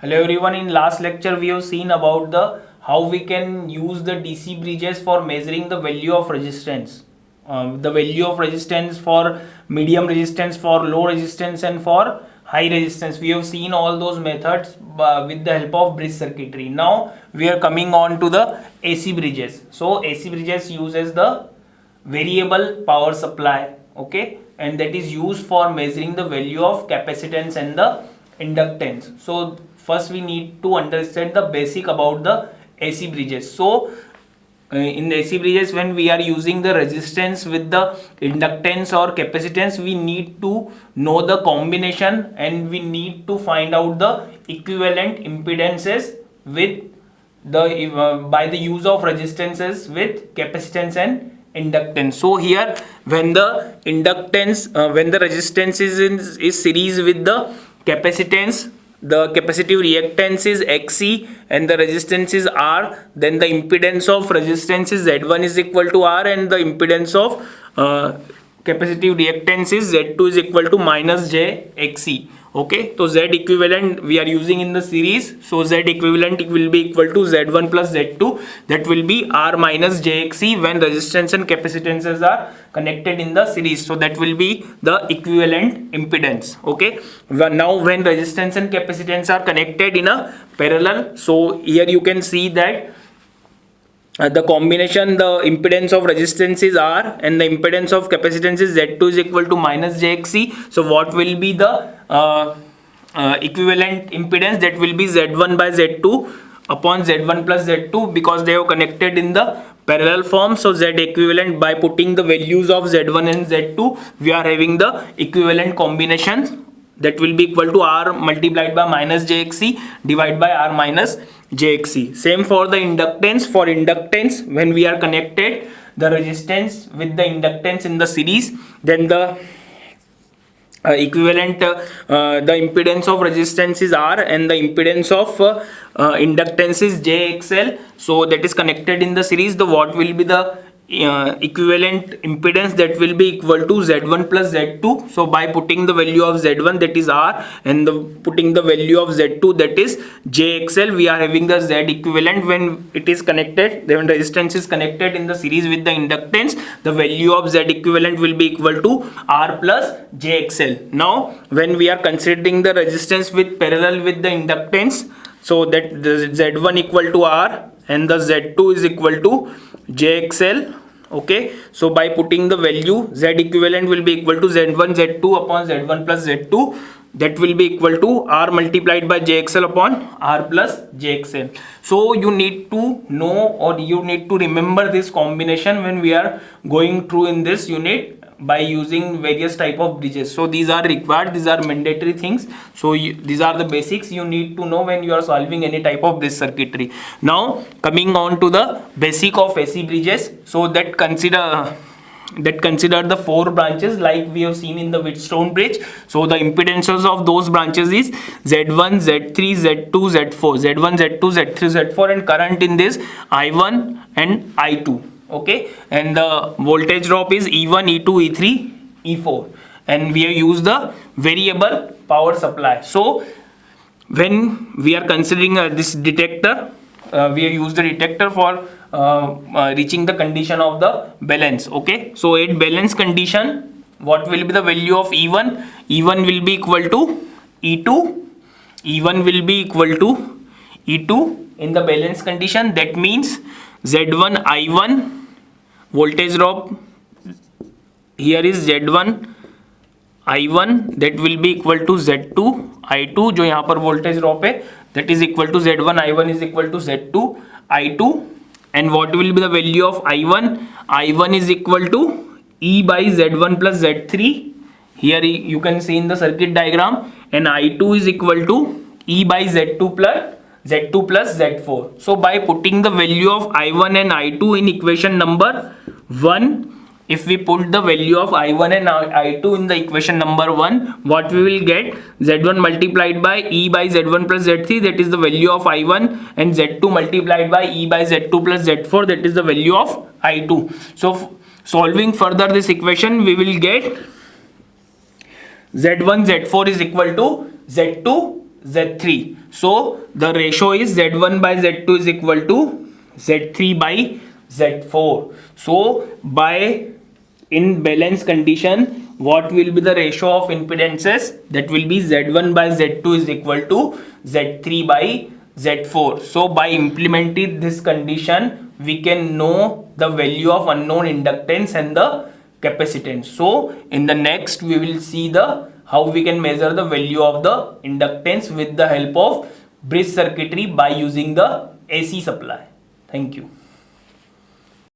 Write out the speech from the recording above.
Hello everyone. In last lecture we have seen about the how we can use the DC bridges for measuring the value of resistance. The value of resistance for medium resistance, for low resistance and for high resistance. We have seen all those methods with the help of bridge circuitry. Now we are coming on to the AC bridges. So AC bridges uses the variable power supply, okay, and that is used for measuring the value of capacitance and the inductance. So first we need to understand the basic about the AC bridges. So in the AC bridges, when we are using the resistance with the inductance or capacitance, we need to know the combination and we need to find out the equivalent impedances with the by the use of resistances with capacitance and inductance. So here when the inductance when the resistance is series with the capacitance, the capacitive reactance is Xc and the resistance is R, then the impedance of resistance is Z1 is equal to R and the impedance of capacitive reactance is Z2 is equal to minus jXc. Okay, so Z equivalent we are using in the series, so Z equivalent will be equal to Z1 plus Z2, that will be R minus jXc when resistance and capacitances are connected in the series, so that will be the equivalent impedance. Okay, now when resistance and capacitance are connected in a parallel, so here you can see that the combination, the impedance of resistance is R and the impedance of capacitance is Z2 is equal to minus jXc. So what will be the equivalent impedance? That will be Z1 by Z2 upon Z1 plus Z2, because they are connected in the parallel form. So Z equivalent, by putting the values of Z1 and Z2, we are having the equivalent combinations, that will be equal to R multiplied by minus jXc divided by R minus jXc. Same for the inductance. For inductance, when we are connected the resistance with the inductance in the series, then the equivalent the impedance of resistance is R and the impedance of inductance is jXl. So that is connected in the series. The what will be the equivalent impedance? That will be equal to Z1 plus Z2. So by putting the value of Z1, that is R, and putting the value of Z2, that is jXl, we are having the Z equivalent when it is connected, when resistance is connected in the series with the inductance. The value of Z equivalent will be equal to R plus jXl. Now when we are considering the resistance with parallel with the inductance, so that the Z1 equal to R and the Z2 is equal to jXl. Okay, so by putting the value, Z equivalent will be equal to Z1 Z2 upon Z1 plus Z2, that will be equal to R multiplied by jXl upon R plus jXl. So you need to know, or you need to remember this combination when we are going through in this unit by using various type of bridges. So these are required, these are mandatory things. So these are the basics you need to know when you are solving any type of bridge circuitry. Now coming on to the basic of AC bridges, so that consider the four branches like we have seen in the Wheatstone bridge. So the impedances of those branches is Z1, Z3, Z2, Z4, Z1, Z2, Z3, Z4, and current in this I1 and I2. Okay, and the voltage drop is E1, E2, E3, E4, and we have used the variable power supply. So when we are considering this detector, we have used the detector for reaching the condition of the balance. Okay, so at balance condition, what will be the value of E1? E1 will be equal to E2, E1 will be equal to E2 in the balance condition. That means Z1 I1 voltage drop here is Z1 I1, that will be equal to Z2 I2, जो यहाँ पर voltage drop है, that is equal to Z1 I1 is equal to Z2 I2. And what will be the value of I1? I1 is equal to E by Z1 plus Z3. Here you can see in the circuit diagram, and I2 is equal to E by Z2 plus Z4. So by putting the value of I1 and I2 in equation number 1, if we put the value of I1 and I2 in the equation number 1, what we will get? Z1 multiplied by E by Z1 plus Z3, that is the value of I1, and Z2 multiplied by E by Z2 plus Z4, that is the value of I2. So solving further this equation, we will get Z1 Z4 is equal to Z2 Z3. So the ratio is Z1 by Z2 is equal to Z3 by Z4. So by in balance condition, what will be the ratio of impedances? That will be Z1 by Z2 is equal to Z3 by Z4. So by implementing this condition, we can know the value of unknown inductance and the capacitance. So in the next we will see the how we can measure the value of the inductance with the help of bridge circuitry by using the AC supply. Thank you.